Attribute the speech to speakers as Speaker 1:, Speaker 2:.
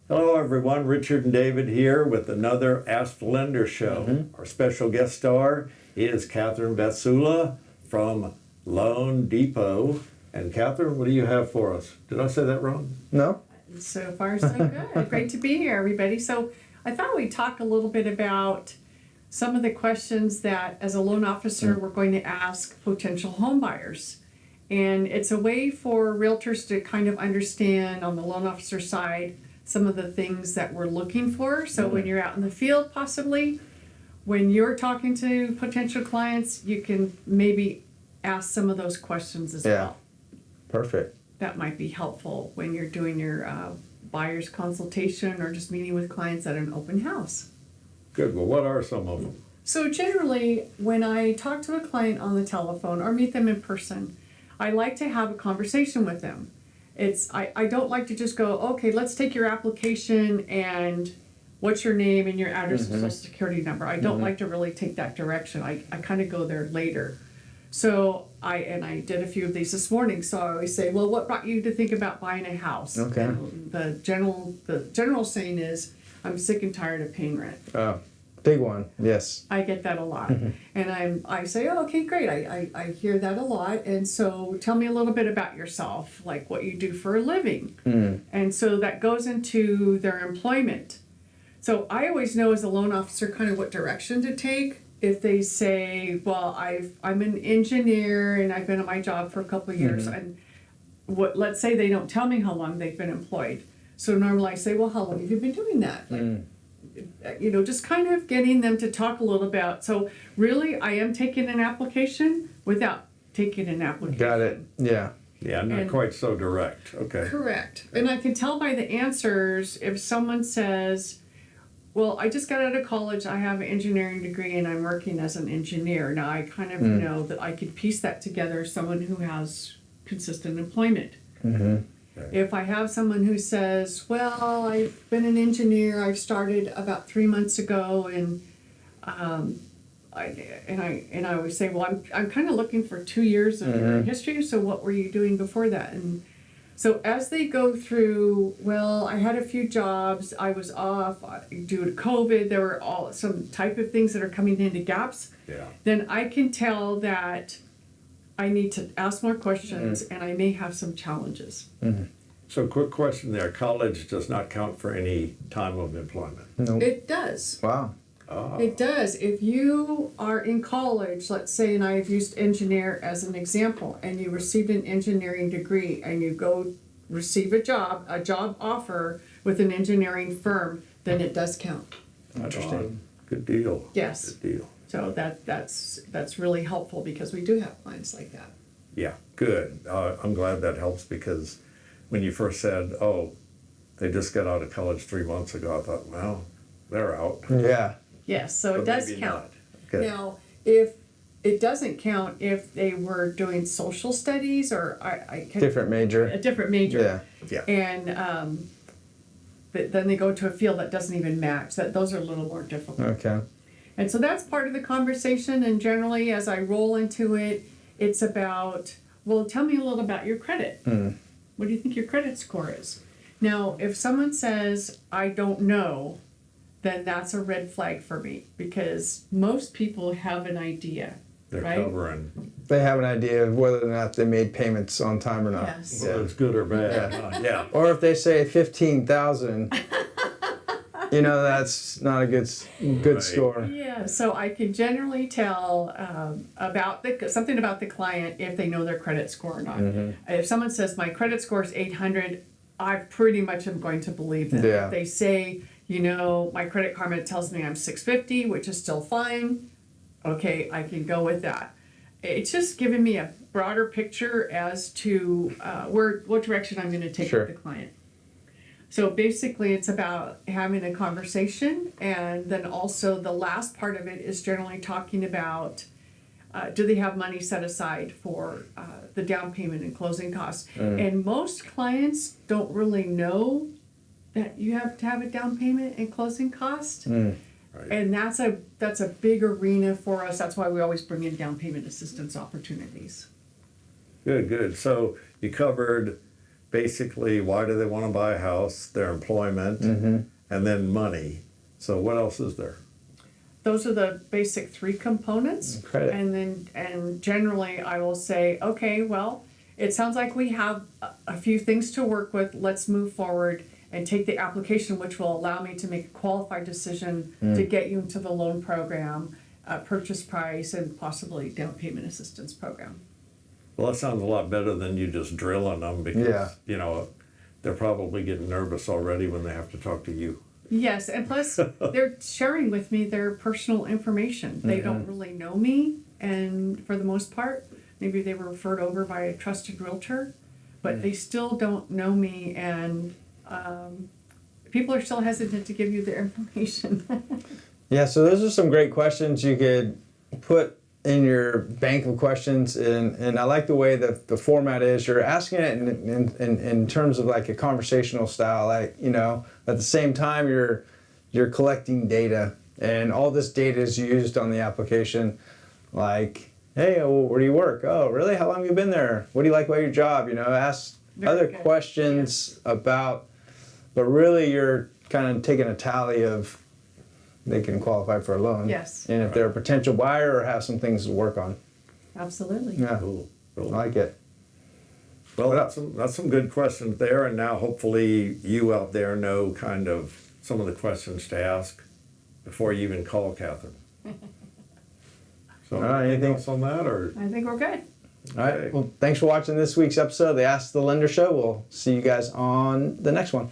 Speaker 1: Hello, everyone. Richard and David here with another Ask the Lender show. Our special guest star is Kathryn Vatsula from Loan Depot. And Kathryn, what do you have for us? Did I say that wrong?
Speaker 2: No?
Speaker 3: So far, so good. Great to be here, everybody. So I thought we'd talk a little bit about some of the questions that, as a loan officer, we're going to ask potential home buyers. And it's a way for realtors to kind of understand, on the loan officer side, some of the things that we're looking for. So when you're out in the field, possibly, when you're talking to potential clients, you can maybe ask some of those questions as well.
Speaker 2: Perfect.
Speaker 3: That might be helpful when you're doing your buyer's consultation or just meeting with clients at an open house.
Speaker 1: Good. Well, what are some of them?
Speaker 3: So generally, when I talk to a client on the telephone or meet them in person, I like to have a conversation with them. I don't like to just go, okay, let's take your application and what's your name and your address and social security number. I don't like to really take that direction. I kind of go there later. So I did a few of these this morning. So I always say, well, what brought you to think about buying a house?
Speaker 2: Okay.
Speaker 3: And the general saying is, I'm sick and tired of paying rent.
Speaker 2: Big one, yes.
Speaker 3: I get that a lot. And I say, oh, okay, great. I hear that a lot. And so tell me a little bit about yourself, like what you do for a living. And so that goes into their employment. So I always know as a loan officer kind of what direction to take. If they say, well, I'm an engineer and I've been at my job for a couple of years, and let's say they don't tell me how long they've been employed. So normally I say, well, how long have you been doing that? Just kind of getting them to talk a little about. So really, I am taking an application without taking an application.
Speaker 2: Got it. Yeah.
Speaker 1: Yeah, not quite so direct. Okay.
Speaker 3: Correct. And I can tell by the answers if someone says, well, I just got out of college, I have an engineering degree, and I'm working as an engineer. Now, I kind of know that I could piece that together, someone who has consistent employment. If I have someone who says, well, I've been an engineer, I've started about 3 months ago, and I always say, well, I'm kind of looking for 2 years of your history, so what were you doing before that? And so as they go through, well, I had a few jobs, I was off due to COVID, there were some type of things that are coming into gaps, then I can tell that I need to ask more questions and I may have some challenges.
Speaker 1: So quick question there. College does not count for any time of employment.
Speaker 2: No.
Speaker 3: It does.
Speaker 2: Wow.
Speaker 3: It does. If you are in college, let's say, and I've used engineer as an example, and you received an engineering degree and you go receive a job offer with an engineering firm, then it does count.
Speaker 2: Interesting.
Speaker 1: Good deal.
Speaker 3: Yes.
Speaker 1: Good deal.
Speaker 3: So that's really helpful because we do have clients like that.
Speaker 1: Yeah, good. I'm glad that helps because when you first said, oh, they just got out of college 3 months ago, I thought, well, they're out.
Speaker 2: Yeah.
Speaker 3: Yes, so
Speaker 1: But
Speaker 3: it does
Speaker 1: maybe
Speaker 3: count.
Speaker 1: not. Okay.
Speaker 3: Now, if it doesn't count if they were doing social studies or
Speaker 2: Different major.
Speaker 3: a different major.
Speaker 1: Yeah.
Speaker 3: And then they go to a field that doesn't even match. Those are a little more difficult.
Speaker 2: Okay.
Speaker 3: And so that's part of the conversation. And generally, as I roll into it, it's about, well, tell me a little about your credit. What do you think your credit score is? Now, if someone says, I don't know, then that's a red flag for me because most people have an idea.
Speaker 1: They're
Speaker 3: right?
Speaker 1: covering
Speaker 2: They have an idea of whether or not they made payments on time or not.
Speaker 3: Yes.
Speaker 1: whether it's good or bad. Yeah.
Speaker 2: Or if they say 15,000, that's not a good
Speaker 1: Right.
Speaker 2: score.
Speaker 3: Yeah, so I can generally tell something about the client if they know their credit score or not. If someone says my credit score is 800, I pretty much am going to believe them.
Speaker 2: Yeah.
Speaker 3: If they say, my Credit Karma tells me I'm 650, which is still fine, okay, I can go with that. It's just giving me a broader picture as to what direction I'm going to take with the client. So basically it's about having a conversation, and then also the last part of it is generally talking about do they have money set aside for the down payment and closing costs. And most clients don't really know that you have to have a down payment and closing cost.
Speaker 1: Right.
Speaker 3: And that's a big arena for us. That's why we always bring in down payment assistance opportunities.
Speaker 1: Good. So you covered basically why do they want to buy a house, their employment, and then money. So what else is there?
Speaker 3: Those are the basic three components.
Speaker 2: Credit.
Speaker 3: And generally I will say, okay, well, it sounds like we have a few things to work with. Let's move forward and take the application, which will allow me to make a qualified decision to get you into the loan program, purchase price, and possibly down payment assistance program.
Speaker 1: Well, that sounds a lot better than you just drilling them because,
Speaker 2: Yeah.
Speaker 1: you know, they're probably getting nervous already when they have to talk to you.
Speaker 3: Yes, and plus they're sharing with me their personal information. They don't really know me, and for the most part, maybe they were referred over by a trusted realtor, but they still don't know me, and people are still hesitant to give you their information.
Speaker 2: Yeah, so those are some great questions you could put in your bank of questions, and I like the way that the format is. You're asking it in terms of like a conversational style, like, you know, at the same time you're collecting data, and all this data is used on the application, like, hey, well, where do you work? Oh, really? How long have you been there? What do you like about your job? You know, ask
Speaker 3: Very
Speaker 2: other
Speaker 3: good.
Speaker 2: questions about, but really you're kind of taking a tally of they can qualify for a loan.
Speaker 3: Yes.
Speaker 2: And if they're a potential buyer or have some things to work on.
Speaker 3: Absolutely.
Speaker 2: Yeah.
Speaker 1: Cool.
Speaker 2: I
Speaker 1: Cool.
Speaker 2: like it.
Speaker 1: Well,
Speaker 2: What
Speaker 1: that's some good questions there, and now hopefully you out there know kind of some of the questions to ask before you even call Kathryn. So,
Speaker 2: All right,
Speaker 1: anything
Speaker 2: anything-
Speaker 1: else on that, or?
Speaker 3: I think we're good.
Speaker 2: All right. Well, thanks for watching this week's episode of the Ask the Lender Show. We'll see you guys on the next one.